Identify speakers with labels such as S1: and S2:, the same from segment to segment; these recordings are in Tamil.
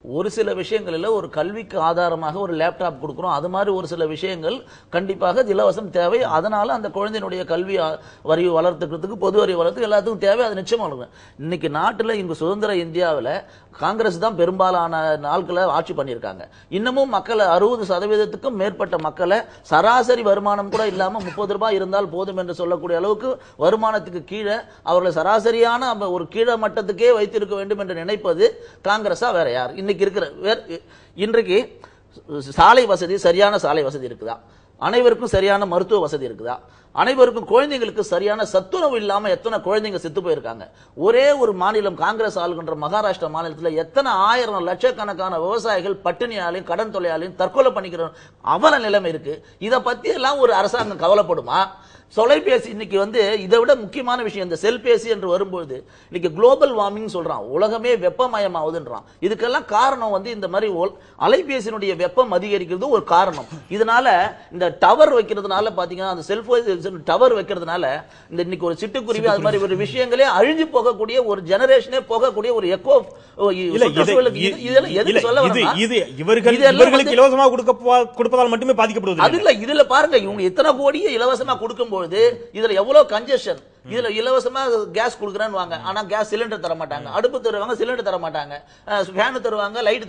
S1: ஒரு சில விஷயங்களில் ஒரு கல்விக்கு ஆதாரமாக ஒரு லேப்டாப் கொடுக்குறோம். அது மாதிரி ஒரு சில விஷயங்கள் கண்டிப்பாக இலவசம் தேவை. அதனால அந்த குழந்தையினுடைய கல்வி வரி வளர்த்துக்கிறதுக்கு, பொது வரி வளர்த்துக்கு எல்லாத்துக்கும் தேவை. அது நிச்சயமா வளர்க்கும். இன்னைக்கு நாட்டில் இங்கு சுதந்திர இந்தியாவில் காங்கிரஸ் தான் பெரும்பாலான நாட்களை ஆட்சி பண்ணியிருக்காங்க. இன்னமும் மக்களை 60% மேற்பட்ட மக்களை சராசரி வருமானம் கூட இல்லாமல் 30 ரூபாய் இருந்தால் போதும் என்று சொல்லக்கூடிய அளவுக்கு வருமானத்துக்கு கீழே அவர்களை சராசரியான ஒரு கீழே மட்டத்துக்கே வைத்திருக்க வேண்டும் என்று நினைப்பது காங்கிரஸா வேற யார்? இன்றைக்கு சாலை வசதி, சரியான சாலை வசதி இருக்குதா? அனைவருக்கும் சரியான மருத்துவ வசதி இருக்குதா? அனைவருக்கும் குழந்தைங்களுக்கு சரியான சத்துணவு இல்லாம எத்தனை குழந்தைங்க செத்து போயிருக்காங்க? ஒரே ஒரு மாநிலம் காங்கிரஸ் ஆளுகின்ற மகாராஷ்டிரா மாநிலத்தில் எத்தனை ஆயிரம் லட்சக்கணக்கான விவசாயிகள் பட்டினியாலையும் கடன் தொல்லையாலையும் தற்கொலை பண்ணிக்கிற அவல நிலைமை இருக்கு. இதை பத்தி எல்லாம் ஒரு அரசாங்கம் கவலைப்படுமா? தொலைபேசி இன்னைக்கு இதை விட முக்கியமான விஷயம், இந்த செல்பேசி என்று வரும்போது இன்னைக்கு குளோபல் வார்மிங் சொல்றான், உலகமே வெப்பமயமாவதுன்றான். இதுக்கெல்லாம் காரணம் இந்த மாதிரி அலைபேசியினுடைய வெப்பம் அதிகரிக்கிறது ஒரு காரணம். இதனால இந்த டவர் வைக்கிறதுனால பாத்தீங்கன்னா, அந்த செல்போன் டவர் வைக்கிறதுனால இன்னைக்கு ஒரு சிட்டுக்குருவி அது மாதிரி ஒரு விஷயங்களே அழிஞ்சு போகக்கூடிய ஒரு ஜெனரேஷனே போகக்கூடிய ஒரு எக்கோ.
S2: இலவசமாக கொடுப்பதால் மட்டுமே பாதிக்கப்படுவது
S1: அது இல்ல. இதுல பாருங்க, இவங்க எத்தனை கோடியை இலவசமா கொடுக்கும் இதுல எவ்வளவு கன்ஜெஷன். இதுல இலவசமா கேஸ் கொடுக்குறேன்னு வாங்க, ஆனா கேஸ் சிலிண்டர் தர மாட்டாங்க. அடுப்பு தருவாங்க, சிலிண்டர் தர மாட்டாங்க. ஃபேன் தருவாங்க, லைட்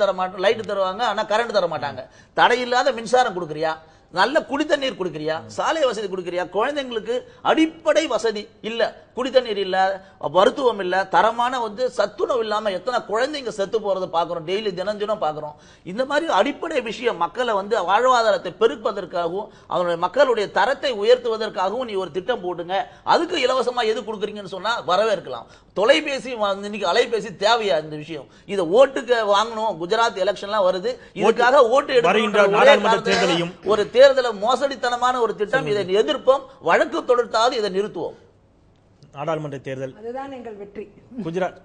S1: தருவாங்க, ஆனா கரண்ட் தர மாட்டாங்க. தடையில்லாத மின்சாரம் கொடுக்குறியா? நல்ல குடித்தண்ணீர் கொடுக்குறியா? சாலை வசதி கொடுக்குறியா? குழந்தைங்களுக்கு அடிப்படை வசதி இல்ல, குடித்தண்ணீர் இல்ல, மருத்துவம் இல்ல, தரமான சத்துணவு இல்லாம எத்தனை குழந்தைங்க செத்து போறதை பாக்குறோம். டெய்லி தினம் பாக்குறோம். இந்த மாதிரி அடிப்படை விஷயம் மக்களை வாழ்வாதாரத்தை பெருப்பதற்காகவும் அவருடைய மக்களுடைய தரத்தை உயர்த்துவதற்காகவும் நீ ஒரு திட்டம் போடுங்க. அதுக்கு இலவசமா எது கொடுக்குறீங்கன்னு சொன்னா வரவேற்கலாம். தொலைபேசி இன்னைக்கு அலைபேசி தேவையா? இந்த விஷயம் இதை ஓட்டுக்கு வாங்கணும். குஜராத் எலெக்ஷன்லாம் வருது, இதுக்காக ஓட்டு எடுக்க ஒரு தேர்தல மோசடித்தனமான ஒரு திட்டம். இதை எதிர்ப்போம், வழக்கு தொடுத்தாவது இதை நிறுத்துவோம்.
S2: நாடாளுமன்ற தேர்தல்,
S3: அதுதான் எங்கள் வெற்றி.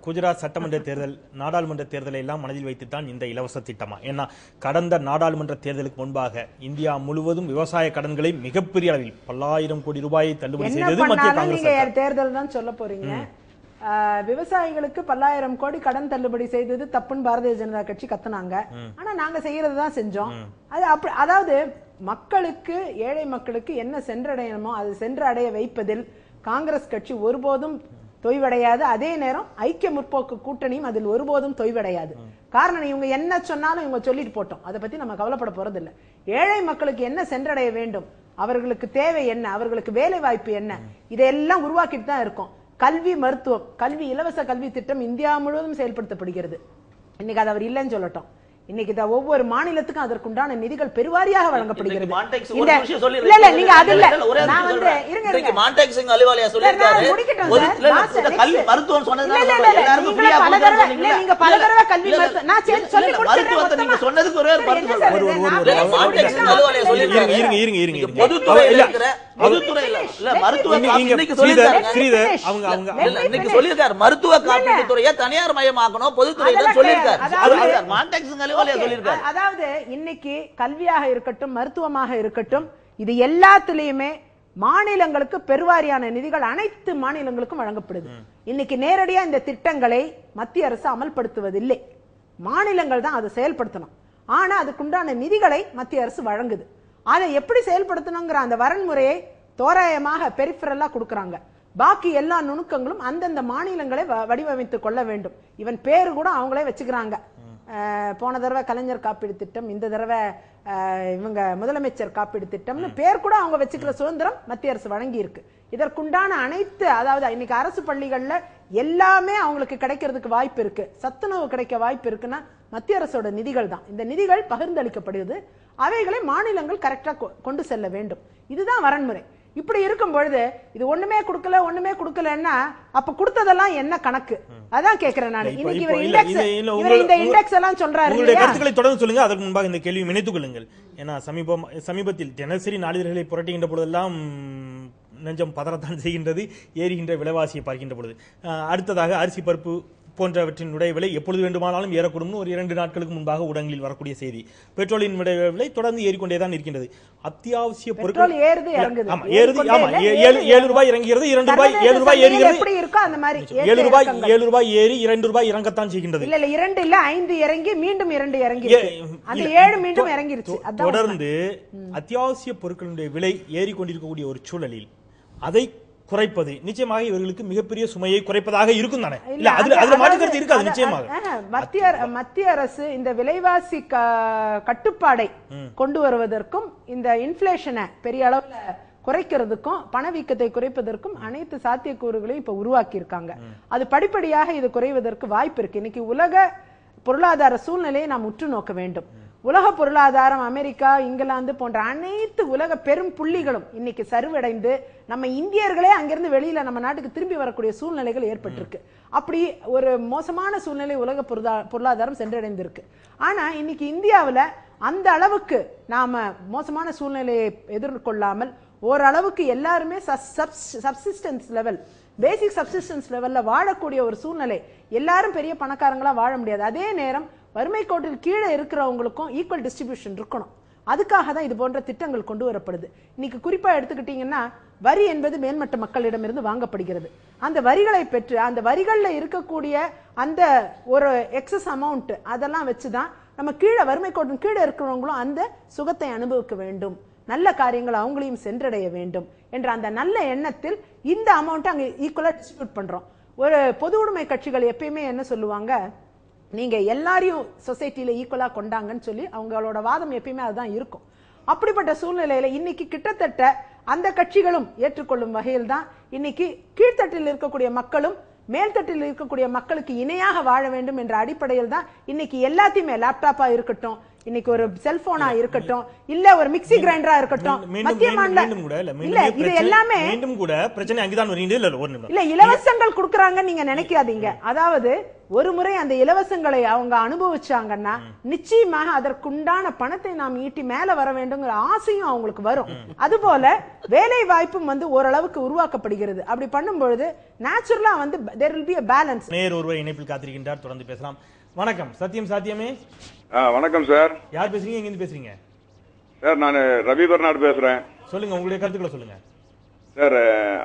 S2: குஜராத் சட்டமன்ற தேர்தல், நாடாளுமன்ற தேர்தலை எல்லாம் மனதில் வைத்துத்தான் இந்த இலவச திட்டமா? ஏன்னா கடந்த நாடாளுமன்ற தேர்தலுக்கு முன்பாக இந்தியா முழுவதும் விவசாய கடன்களை மிகப்பெரிய அளவில் பல்லாயிரம் கோடி ரூபாயை தள்ளுபடி செய்தது மத்திய காங்கிரஸ்
S3: தேர்தல் தான் சொல்ல போறீங்க. விவசாயிகளுக்கு 10,000 கோடி கடன் தள்ளுபடி செய்தது தப்புன்னு பாரதிய ஜனதா கட்சி கத்துனாங்க. ஆனா நாங்க செய்யறதுதான் செஞ்சோம். அதாவது மக்களுக்கு, ஏழை மக்களுக்கு என்ன சென்றடையணுமோ அது சென்றடைய வைப்பதில் காங்கிரஸ் கட்சி ஒருபோதும் தொய்வடையாது. அதே நேரம் ஐக்கிய முற்போக்கு கூட்டணியும் அதில் ஒருபோதும் தொய்வடையாது. காரணம், இவங்க என்ன சொன்னாலும் இவங்க சொல்லிட்டு போட்டோம், அதை பத்தி நம்ம கவலைப்பட போறது இல்லை. ஏழை மக்களுக்கு என்ன சென்றடைய வேண்டும், அவர்களுக்கு தேவை என்ன, அவர்களுக்கு வேலை வாய்ப்பு என்ன, இதையெல்லாம் உருவாக்கிட்டு தான் இருக்கும். கல்வி, மருத்துவம், கல்வி, இலவச கல்வி திட்டம் இந்தியா முழுவதும் செயல்படுத்தப்படுகிறது. இன்னைக்கு அது அவர் இல்லைன்னு சொல்லட்டும். இன்னைக்கு ஒவ்வொரு மாநிலத்துக்கும் அதற்குண்டான நிதிகள் பெருவாரியாக வழங்கப்படுகிறது.
S1: மருத்துவ காப்பீட்டு துறையை தனியார் மயமாக்கணும், பொதுத்துறை சொல்லியிருக்காரு.
S3: அதாவது இன்னைக்கு கல்வியாக இருக்கட்டும், மருத்துவமாக இருக்கட்டும், இது எல்லாத்திலையுமே மாநிலங்களுக்கு பெருவாரியான நிதிகள் அனைத்து மாநிலங்களுக்கும் வழங்கப்படுது. இன்னைக்கு நேரடியா இந்த திட்டங்களை மத்திய அரசு அமல்படுத்துவதில்லை, மாநிலங்கள் தான் அதை செயல்படுத்தணும். ஆனா அதுக்குண்டான நிதிகளை மத்திய அரசு வழங்குது. அதை எப்படி செயல்படுத்தணுங்கிற அந்த வரன்முறையை தோராயமாக பெரிஃபரலா கொடுக்கறாங்க. பாக்கி எல்லா நுணுக்கங்களும் அந்தந்த மாநிலங்களை வடிவமைத்துக் கொள்ள வேண்டும். இவன் பேரு கூட அவங்களே வச்சுக்கிறாங்க. போன தடவை கலைஞர் காப்பீடு திட்டம், இந்த தடவை இவங்க முதலமைச்சர் காப்பீடு திட்டம்னு பேர் கூட அவங்க வச்சுக்கிற சுதந்திரம் மத்திய அரசு வழங்கி இருக்கு. இதற்குண்டான அனைத்து, அதாவது இன்னைக்கு அரசு பள்ளிகள்ல எல்லாமே அவங்களுக்கு கிடைக்கிறதுக்கு வாய்ப்பு இருக்கு, சத்துணவு கிடைக்க வாய்ப்பு இருக்குன்னா மத்திய அரசோட நிதிகள் தான். இந்த நிதிகள் பகிர்ந்தளிக்கப்படுகிறது, அவைகளை மாநிலங்கள் கரெக்டா கொண்டு செல்ல வேண்டும். இதுதான் வரன்முறை. இப்படி இருக்கும் பொழுது இது ஒண்ணுமே கொடுக்கலன்னா அப்ப கொடுத்ததெல்லாம் என்ன கணக்கு? அதான் கேக்குறேன் நான். இன்னைக்கு இந்த இண்டெக்ஸ் எல்லாம் சொல்றாரு.
S2: உங்களுடைய கருத்துக்களை தொடர்ந்து சொல்லுங்க. அதற்கு முன்பாக இந்த கேள்வி இணைத்துக் கொள்ளுங்கள். ஏன்னா சமீபத்தில் தினசரி நாளிதழ்களை புரட்டுகின்ற பொழுதெல்லாம் நெஞ்சம் பதறத்தான் செய்கின்றது, ஏறுகின்ற விலைவாசியை பார்க்கின்ற பொழுது. அடுத்ததாக அரிசி பருப்பு போன்றவற்றினுடைய விலை எப்பொழுது வேண்டுமானாலும் ஏறக்கூடும் ஒரு 2 நாட்களுக்கு முன்பாக ஊடகங்களில் வரக்கூடிய செய்தி. பெட்ரோலின் விலை தொடர்ந்து ஏறிக்கொண்டேதான் இருக்கின்றது. அத்தியாவசிய பொருட்கள்
S3: ஏறுது இறங்குது.
S2: ஆமா ஏறுது. ஆமா 7 ரூபாய் இறங்குகிறது, 2 ரூபாய் 7 ரூபாய் ஏறுகிறது.
S3: எப்படி இருக்கோ அந்த மாதிரி
S2: 7 ரூபாய் ஏறி 2 ரூபாய் இறங்கத்தான் செய்கின்றது.
S3: இல்ல 2 இல்ல 5 இறங்கி மீண்டும் 2 இறங்கி அந்த 7 மீண்டும் இறங்கிருச்சு.
S2: தொடர்ந்து அத்தியாவசிய பொருட்களுடைய விலை ஏறிக்கொண்டிருக்கக்கூடிய ஒரு சூழலில் அதை குறைப்பது நிச்சயமாக இவர்களுக்கு மிகப்பெரிய சுமையை குறைப்பதாக இருக்கும் தானே? இல்ல அதுல மாற்றுக்கிறது இருக்காது. நிச்சயமாக
S3: மத்திய அரசு இந்த விலைவாசி கட்டுப்பாடை கொண்டு வருவதற்கும் இந்த இன்ஃபிளேஷனை பெரிய அளவுல குறைக்கிறதுக்கும் பணவீக்கத்தை குறைப்பதற்கும் அனைத்து சாத்தியக்கூறுகளையும் இப்ப உருவாக்கி இருக்காங்க. அது படிப்படியாக இது குறைவதற்கு வாய்ப்பு இருக்கு. இன்னைக்கு உலக பொருளாதார சூழ்நிலையை நாம் உற்று நோக்க வேண்டும். உலக பொருளாதாரம் அமெரிக்கா, இங்கிலாந்து போன்ற அனைத்து உலக பெரும் புள்ளிகளும் இன்னைக்கு சரிவடைந்து நம்ம இந்தியர்களே அங்கிருந்து வெளியில நம்ம நாட்டுக்கு திரும்பி வரக்கூடிய சூழ்நிலைகள் ஏற்பட்டிருக்கு. அப்படி ஒரு மோசமான சூழ்நிலை உலக பொருளாதாரம் சென்றடைந்திருக்கு. ஆனா இன்னைக்கு இந்தியாவுல அந்த அளவுக்கு நாம மோசமான சூழ்நிலையை எதிர்கொள்ளாமல் ஓரளவுக்கு எல்லாருமே சப்சிஸ்டன்ஸ் லெவல், பேசிக் சப்சிஸ்டன்ஸ் லெவல்ல வாழக்கூடிய ஒரு சூழ்நிலை. எல்லாரும் பெரிய பணக்காரங்களா வாழ முடியாது. அதே நேரம் வறுமை கோட்டில் கீழே இருக்கிறவங்களுக்கும் ஈக்குவல் டிஸ்ட்ரிபியூஷன் இருக்கணும். அதுக்காக தான் இது போன்ற திட்டங்கள் கொண்டு வரப்படுது. இன்னைக்கு குறிப்பா எடுத்துக்கிட்டீங்கன்னா வரி என்பது மேல்மட்ட மக்களிடமிருந்து வாங்கப்படுகிறது. அந்த வரிகளை பெற்று அந்த வரிகள்ல இருக்கக்கூடிய அந்த ஒரு எக்ஸஸ் அமௌண்ட் அதெல்லாம் வச்சுதான் நம்ம கீழே வறுமை கோட்டின் கீழே இருக்கிறவங்களும் அந்த சுகத்தை அனுபவிக்க வேண்டும், நல்ல காரியங்கள் அவங்களையும் சென்றடைய வேண்டும் என்ற அந்த நல்ல எண்ணத்தில் இந்த அமௌண்ட் அங்க ஈக்குவலா டிஸ்ட்ரிபியூட் பண்றோம். ஒரு பொது உடைமை கட்சிகள் எப்பயுமே என்ன சொல்லுவாங்க, நீங்க எல்லாரையும் சொசைட்டில ஈக்குவலா கொண்டாங்கன்னு சொல்லி அவங்களோட வாதம் எப்பயுமே அதுதான் இருக்கும். அப்படிப்பட்ட சூழ்நிலையில இன்னைக்கு கிட்டத்தட்ட அந்த கட்சிகளும் ஏற்றுக்கொள்ளும் வகையில் தான் இன்னைக்கு கீழ்த்தட்டில் இருக்கக்கூடிய மக்களும் மேல்தட்டில் இருக்கக்கூடிய மக்களுக்கு இணையாக வாழ வேண்டும் என்ற அடிப்படையில் தான் இன்னைக்கு எல்லாத்தையுமே லேப்டாப்பா இருக்கட்டும், இன்னைக்கு ஒரு செல்போனா இருக்கட்டும், இல்ல ஒரு மிக்ஸி கிரைண்டரா இருக்கட்டும், மத்திய மாநில இல்ல இது எல்லாமே
S2: மீண்டும் கூட பிரச்சனை அங்கதான் வருகிறது.
S3: இல்ல இலவசங்கள் கொடுக்கறாங்க நீங்க நினைக்காதீங்க. அதாவது ஒரு முறை அந்த இலவசங்களை அவங்க அனுபவிச்சாங்கன்னா நிச்சயமாக அதற்குண்டான பணத்தை நாம் ஈட்டி மேல வர வேண்டுங்கிற ஆசையும் அவங்களுக்கு வரும். அதுபோல வேலை வாய்ப்பும் வந்து ஓரளவுக்கு உருவாக்கப்படுகிறது. அப்படி பண்ணும் பொழுது நேச்சுரலா வந்து there will be a balance.
S2: நேர் ஒருவர் இணைப்பில் காத்திருக்கின்றார், தொடர்ந்து பேசலாம். வணக்கம். சத்தியம் சாத்தியமே.
S4: வணக்கம் சார்.
S2: யார் பேசுறீங்க, எங்க இருந்து பேசுறீங்க?
S4: சார் நான் ரவி பர்னாட் பேசுறேன்.
S2: சொல்லுங்க, உங்களுடைய கருத்துக்களை சொல்லுங்க
S4: சார்.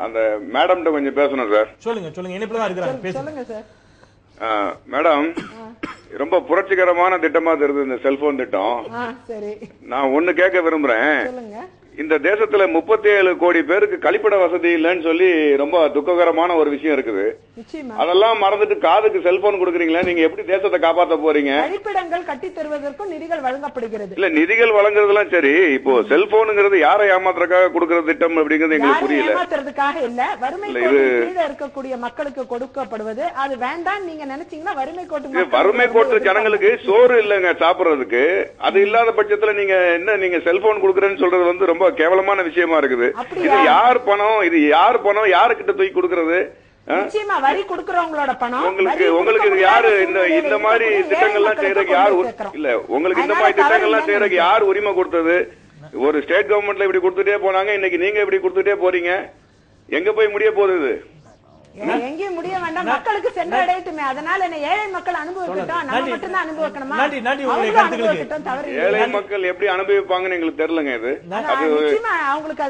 S4: அந்த மேடம் கொஞ்சம் பேசணும் சார்.
S2: சொல்லுங்க இணைப்புல தான் இருக்கிறாங்க,
S3: சொல்லுங்க சார்.
S4: மேடம், ரொம்ப புரட்சிகரமான திட்டமா தெரியுது இந்த செல்போன் திட்டம்.
S3: சரி,
S4: நான் ஒண்ணு கேட்க விரும்புறேன்.
S3: சொல்லுங்க.
S4: இந்த தேசத்துல 37 கோடி பேருக்கு கழிப்பிட வசதி இல்லைன்னு சொல்லி ரொம்ப துக்ககரமான ஒரு விஷயம் இருக்குது. அதெல்லாம் மறந்துட்டு காதுக்கு செல்போன் கொடுக்குறீங்களா? நீங்க எப்படி தேசத்தை காப்பாற்ற போறீங்க?
S3: கழிப்பிடங்கள் கட்டி தருவதற்கும் நிதிகள் வழங்கப்படுகிறது.
S4: இல்ல நிதிகள் வழங்குறதுலாம் சரி, இப்போ செல்போனுங்கிறது யாரை ஏமாத்துறதுக்காக கொடுக்கற திட்டம் அப்படிங்கிறது எங்களுக்கு புரியல.
S3: ஏமாத்துறதுக்காக இல்ல, வறுமை கோட்டில் கீழே இருக்கக்கூடிய மக்களுக்கு கொடுக்கப்படுவது. அது வேண்டாம் நீங்க நினைச்சீங்கன்னா வறுமை கோட்டு ஜனங்களுக்கு சோறு இல்லங்க சாப்பிடுறதுக்கு. அது இல்லாத பட்சத்துல நீங்க என்ன நீங்க செல்போன் கொடுக்கறேன்னு சொல்றது வந்து ரொம்ப கேவலமான விஷயமா இருக்குது. இது யார் பணம்? இது யார் பணம்? யாருக்கிட்ட தூக்கி கொடுக்கறது? நிச்சயமா வரி கொடுக்கறவங்களோட பணம்.
S4: உங்களுக்கு யாரு இந்த மாதிரி திட்டங்கள்லாம் செய்யறதுக்கு யார் இல்ல? உங்களுக்கு இந்த மாதிரி திட்டங்கள்லாம் செய்யறதுக்கு யார் உரிமை கொடுத்தது? ஒரு ஸ்டேட் கவர்மெண்ட்ல இப்படி கொடுத்துட்டே போனாங்க, இன்னைக்கு நீங்க இப்படி கொடுத்துட்டே போறீங்க. எங்க போய் முடிய போகுது?
S3: எங்கேயும் முடிய வேண்டாம், மக்களுக்கு சென்றடையட்டுமே. அதனால என்ன ஏழை மக்கள் அனுபவிக்கட்டும், நம்ம மட்டும் தான் அனுபவிக்கணுமா?
S4: ஏழை மக்கள் எப்படி அனுபவிப்பாங்கன்னு எங்களுக்கு தெரியலங்க. இது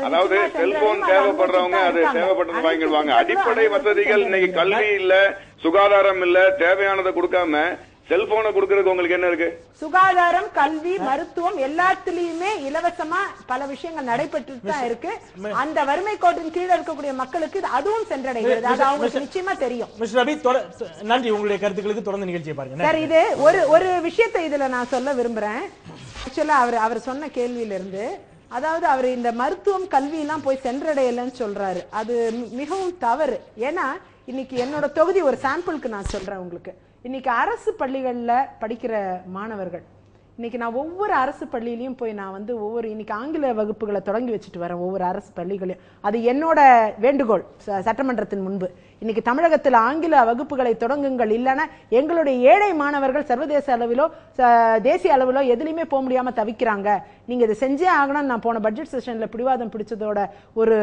S4: அதாவது செல்போன் தேவைப்படுறவங்க அது தேவைப்பட்டது வாங்கிடுவாங்க. அடிப்படை வசதிகள் இன்னைக்கு கல்வி இல்ல, சுகாதாரம் இல்ல, தேவையானதை கொடுக்காம செல்போனை கொடுக்கறதுக்கு உங்களுக்கு என்ன இருக்கு?
S3: சுகாதாரம், கல்வி, மருத்துவம் எல்லாத்திலயுமே இலவசமா பல விஷயங்கள் நடைபெற்று தான் இருக்கு. அந்த வறுமை கோட்டின் கீழே இருக்கக்கூடிய மக்களுக்கு அதுவும் சென்றடைகிறது. அது அவங்களுக்கு நிச்சயமா தெரியும்.
S2: நன்றி. உங்களுடைய கருத்துக்களுக்கு தொடர்ந்து நிகழ்ச்சியை பாருங்க
S3: சார். இது ஒரு விஷயத்தை இதுல நான் சொல்ல விரும்புறேன். ஆக்சுவலா அவர் சொன்ன கேள்வியில இருந்து, அதாவது அவர் இந்த மருத்துவம் கல்வி எல்லாம் போய் சென்றடையலன்னு சொல்றாரு. அது மிகவும் தவறு. ஏன்னா இன்னைக்கு என்னோட தொகுதி ஒரு சாம்பிளுக்கு நான் சொல்றேன் உங்களுக்கு. இன்னைக்கு அரசு பள்ளிகள்ல படிக்கிற மாணவர்கள், இன்னைக்கு நான் ஒவ்வொரு அரசு பள்ளியிலையும் போய் நான் வந்து இன்னைக்கு ஆங்கில வகுப்புகளை தொடங்கி வச்சுட்டு வரேன் ஒவ்வொரு அரசு பள்ளிகளையும். அது என்னோட வேண்டுகோள் சட்டமன்றத்தின் முன்பு. இன்னைக்கு தமிழகத்தில் ஆங்கில வகுப்புகளை தொடங்குங்கள், இல்லைன்னா எங்களுடைய ஏழை மாணவர்கள் சர்வதேச அளவிலோ தேசிய அளவிலோ எதுலையுமே போக முடியாம தவிக்கிறாங்க, நீங்க இதை செஞ்சே ஆகணும்னு நான் போன பட்ஜெட் செஷன்ல பிடிவாதம் பிடிச்சதோட ஒரு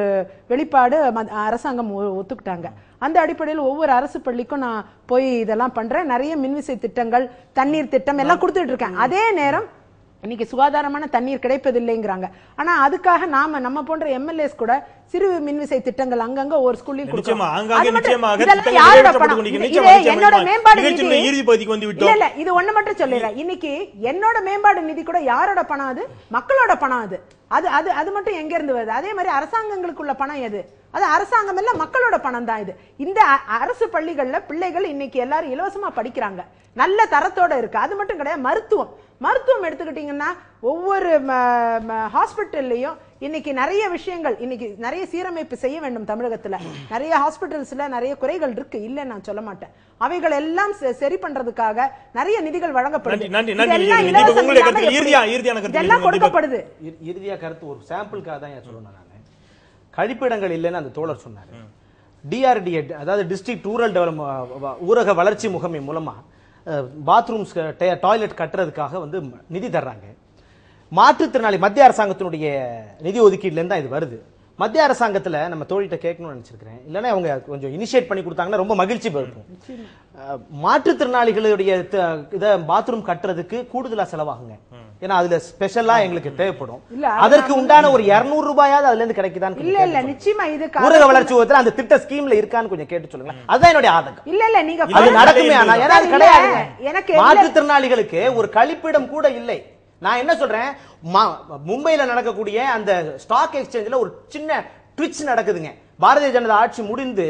S3: வெளிப்பாடு அரசாங்கம் ஒத்துக்கிட்டாங்க. அந்த அடிப்படையில் ஒவ்வொரு அரசு பள்ளிக்கும் நான் போய் இதெல்லாம் பண்றேன். நிறைய மின்விசை திட்டங்கள், தண்ணீர் திட்டம் எல்லாம் கொடுத்துட்டு இருக்கேன். அதே நேரம் இன்னைக்கு சுகாதாரமான தண்ணீர் கிடைப்பதில்லைங்கிறாங்க. ஆனா அதுக்காக நம்ம போன்ற எம்எல்ஏஸ் கூட சிறு மின்விசை திட்டங்கள் அங்கங்க ஒரு ஸ்கூலில் என்னோட மேம்பாடு நிதி இல்ல, இது ஒண்ணு மட்டும் சொல்லிடுறேன். இன்னைக்கு என்னோட மேம்பாடு நிதி கூட யாரோட பணம்? அது மக்களோட பணம். அது மட்டும் எங்க இருந்து வருது? அதே மாதிரி அரசாங்கங்களுக்குள்ள பணம் எது? அது அரசாங்கம் இல்ல, மக்களோட பணம் தான் இது. இந்த அரசு பள்ளிகள்ல பிள்ளைகள் இன்னைக்கு எல்லாரும் இலவசமா படிக்கிறாங்க, நல்ல தரத்தோட இருக்கு. அது மட்டும் கிடையாது, மருத்துவம் எடுத்துக்கிட்டீங்கன்னா ஒவ்வொரு ஹாஸ்பிட்டல்லையும் இன்னைக்கு நிறைய விஷயங்கள், இன்னைக்கு நிறைய சீரமைப்பு செய்ய வேண்டும். தமிழகத்துல நிறைய ஹாஸ்பிட்டல்ஸ்ல நிறைய குறைகள் இருக்கு, இல்ல நான் சொல்ல மாட்டேன். அவைகள் எல்லாம் சரி பண்றதுக்காக நிறைய நிதிகள் வழங்கப்படுது, கொடுக்கப்படுது.
S5: இறுதியா கருத்து ஒரு சாம்பிளுக்காக தான் சொல்லணும். நான் கழிப்பிடங்கள் இல்லைன்னு அந்த தோழர் சொன்னாரு. டிஆர்டிஏ, அதாவது டிஸ்ட்ரிக்ட் ரூரல் டெவலப்மெண்ட் ஊரக வளர்ச்சி முகமை மூலமா பாத்ரூம்ஸ் டாய்லெட் கட்டுறதுக்காக வந்து நிதி தர்றாங்க. மாற்றுத்திறனாளி மத்திய அரசாங்கத்தினுடைய நிதி ஒதுக்கீடுல இருந்தா இது வருது. மத்திய அரசாங்கத்துல நம்ம தோழிட்ட கேட்கணும்னு நினைச்சிருக்கிறேன், இல்லைன்னா அவங்க கொஞ்சம் இனிஷியேட் பண்ணி கொடுத்தாங்கன்னா ரொம்ப மகிழ்ச்சி பெறும். மாற்றுத்திறனாளிகளுடைய பாத்ரூம் கட்டுறதுக்கு கூடுதலா செலவாகுங்க, ஏன்னா அதுல ஸ்பெஷலா எங்களுக்கு தேவைப்படும். அதற்கு உண்டான ஒரு 200 ரூபாயாவது அதுல இருந்து கிடைக்குதான்னு
S3: இல்ல நிச்சயமா இது
S5: ஊரக வளர்ச்சி ஒருத்தர் அந்த திட்ட ஸ்கீம்ல இருக்கான்னு கொஞ்சம் கேட்டு சொல்லுங்க. அதுதான் என்னுடைய ஆதங்கம்.
S3: இல்ல நீங்க
S5: அது நடக்குமே, ஆனா ஏன்னா அது கிடையாது. மாற்றுத்திறனாளிகளுக்கு ஒரு கழிப்பிடம் கூட இல்லை. நான் என்ன சொல்றேன், மும்பைல நடக்கக்கூடிய அந்த ஸ்டாக் எக்ஸ்சேஞ்சில் ஒரு சின்ன ட்விட்ச் நடக்குதுங்க. பாரதிய ஜனதா ஆட்சி முடிந்து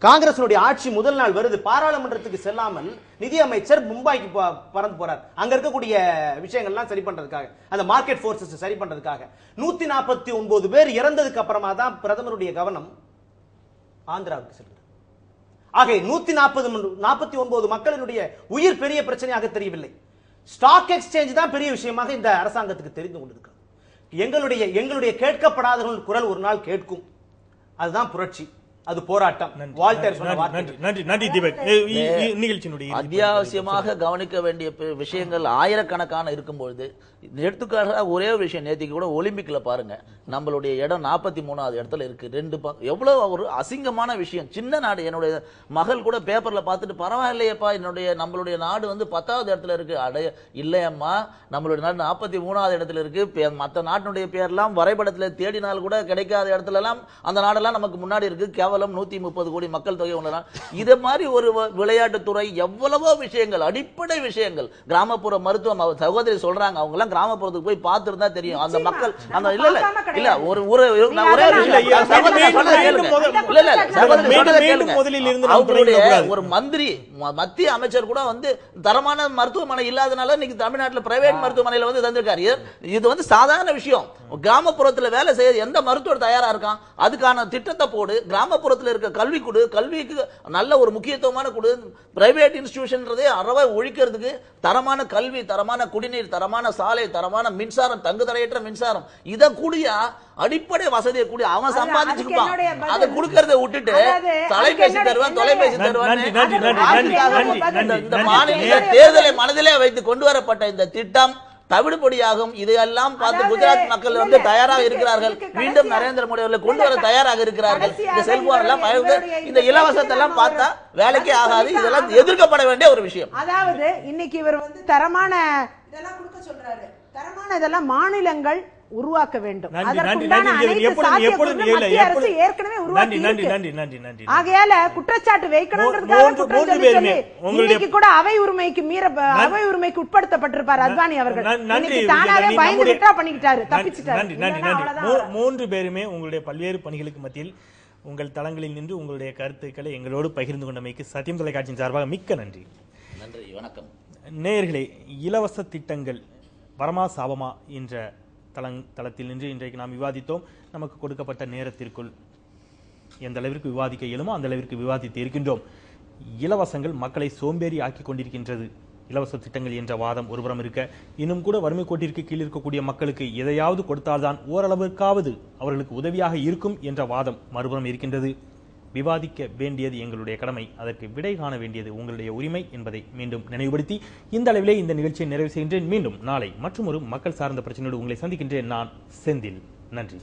S5: காங்கிரஸுடைய ஆட்சி முதல் நாள் வருது. பாராளுமன்றத்துக்கு செல்லாமல் நிதி அமைச்சர் மும்பைக்கு பறந்து போறார். அங்க இருக்கக்கூடிய விஷயங்கள்லாம் சரி பண்றதுக்காக, அந்த மார்க்கெட் ஃபோர்ஸஸ் சரி பண்றதுக்காக. 149 பேர் இறந்ததுக்கு அப்புறமா தான் பிரதமருடைய கவனம் ஆந்திராவுக்கு செல்கிறது. ஆக 149 மக்களினுடைய உயிர் பெரிய பிரச்சனையாக தெரியவில்லை. ஸ்டாக் எக்ஸ்சேஞ்ச் தான் பெரிய விஷயமாக இந்த அரசாங்கத்துக்கு தெரிந்து கொண்டிருக்கிறது. எங்களுடைய கேட்கப்படாதவர்கள் குரல் ஒரு நாள் கேட்கும். அதுதான் புரட்சி, அது போராட்டம். வால்டர் சொன்ன
S1: அத்தியாவசியமாக கவனிக்க வேண்டிய விஷயங்கள் ஆயிரக்கணக்கான இருக்கும்பொழுது, எடுத்துக்காக ஒரே ஒரு விஷயம், நேற்றுக்கு கூட ஒலிம்பிக்ல பாருங்க, நம்மளுடைய இடம் 43வது இடத்துல இருக்கு. எவ்வளவு ஒரு அசிங்கமான விஷயம். சின்ன நாடு. என்னுடைய மகள் கூட பேப்பர்ல பார்த்துட்டு, பரவாயில்லையப்பா நம்மளுடைய நாடு வந்து 10வது இடத்துல இருக்கு. இல்லையம்மா, நம்மளுடைய நாடு 43வது இடத்துல இருக்கு. மற்ற நாட்டினுடைய பேர்லாம் வரைபடத்துல தேடினால் கூட கிடைக்காத இடத்துல எல்லாம் அந்த நாடெல்லாம் நமக்கு முன்னாடி இருக்கு. கேவலம் 130 கோடி மக்கள் தொகை உள்ளன. இது மாதிரி ஒரு விளையாட்டுத்துறை, எவ்வளவோ விஷயங்கள், அடிப்படை விஷயங்கள். கிராமப்புற மருத்துவம், சகோதரி சொல்றாங்க, அவங்க எல்லாம் கிராமப்புறத்துக்கு போய் பார்த்துருந்தா தெரியும் அந்த மக்கள். அந்த இல்ல ஒரு ஒரே ஒரு மந்திரி, மத்திய அமைச்சர் கூட வந்து தரமான மருத்துவமனை இல்லாதனால இன்னைக்கு தமிழ்நாட்டில் பிரைவேட் மருத்துவமனையில வந்து தந்திருக்காரு. இது வந்து சாதாரண விஷயம். கிராமப்புறத்துல வேலை செய்ய எந்த மருத்துவர் தயாரா இருக்கான்? அதுக்கான திட்டத்தை போடு. கிராமப்புறத்தில் இருக்க கல்வி கொடு, கல்விக்கு நல்ல ஒரு முக்கியத்துவமான கொடு. பிரைவேட் இன்ஸ்டிடியூஷன்றதே அறவை ஒழிக்கிறதுக்கு தரமான கல்வி, தரமான குடிநீர், தரமான சாலை, தரமான மின்சாரம், தங்கு தடையற்ற மின்சாரம், இத கூடிய அடிப்படை வசதியை கூடிய அவன் சம்பாதிச்சுப்பான். அதை கொடுக்கறத விட்டுட்டு தொலைபேசி தருவான், தொலைபேசி தருவான். இந்த மாநில தேர்தலை மனதிலே வைத்து கொண்டு வரப்பட்ட இந்த திட்டம் தவிடுபடியாகும். இதையெல்லாம் பார்த்து குஜராத் மக்கள் வந்து தயாராக இருக்கிறார்கள். மீண்டும் நரேந்திர மோடி அவர்களை கொண்டு வர தயாராக இருக்கிறார்கள். இந்த செல்போன் எல்லாம் இந்த இலவசத்தை எல்லாம் பார்த்தா வேலைக்கே ஆகாது. இதெல்லாம் எதிர்க்கப்பட வேண்டிய ஒரு விஷயம்.
S3: அதாவது இன்னைக்கு இவர் வந்து தரமான இதெல்லாம் கொடுக்க சொல்றாரு. தரமான இதெல்லாம் மாநிலங்கள் உருவாக்க வேண்டும். ஆகையால குற்றச்சாட்டு வைக்கணும்ன்றதுக்காக கூட அவை உரிமைக்கு உட்படுத்தப்பட்டிருப்பார் அத்வானி அவர்கள். தானாவே பயந்து விட்டா பண்ணிக்கிட்டாரு, தப்பிச்சிட்டாரு.
S2: 3 பேருமே உங்களுடைய பல்வேறு பணிகளுக்கு மத்தியில் உங்கள் தளங்களில் நின்று உங்களுடைய கருத்துக்களை எங்களோடு பகிர்ந்து கொண்டமைக்கு சத்தியம் தொலைக்காட்சியின் சார்பாக மிக்க நன்றி.
S1: நன்றி, வணக்கம்.
S2: நேயர்களே, இலவச திட்டங்கள் வரமா சாபமா என்ற தளத்தில் நின்று இன்றைக்கு நாம் விவாதித்தோம். நமக்கு கொடுக்கப்பட்ட நேரத்திற்குள் எந்த அளவிற்கு விவாதிக்க இயலுமோ அந்த அளவிற்கு விவாதித்து இருக்கின்றோம். இலவசங்கள் மக்களை சோம்பேறி ஆக்கி கொண்டிருக்கின்றது. இலவச திட்டங்கள் என்ற வாதம் ஒருபுறம் இருக்க, இன்னும் கூட வறுமை கோட்டிற்கு கீழ் இருக்கக்கூடிய மக்களுக்கு எதையாவது கொடுத்தால்தான் ஓரளவிற்காவது அவர்களுக்கு உதவியாக இருக்கும் என்ற வாதம் மறுபுறம் இருக்கின்றது. விவாதிக்க வேண்டியது எங்களுடைய கடமை, அதற்கு விடை காண வேண்டியது உங்களுடைய உரிமை என்பதை மீண்டும் நினைவுபடுத்தி இந்த அளவிலே இந்த நிகழ்ச்சியை நிறைவு செய்கின்றேன். மீண்டும் நாளை மற்றும் ஒரு மக்கள் சார்ந்த பிரச்சனையோடு உங்களை சந்திக்கின்றேன். நான் செந்தில். நன்றி.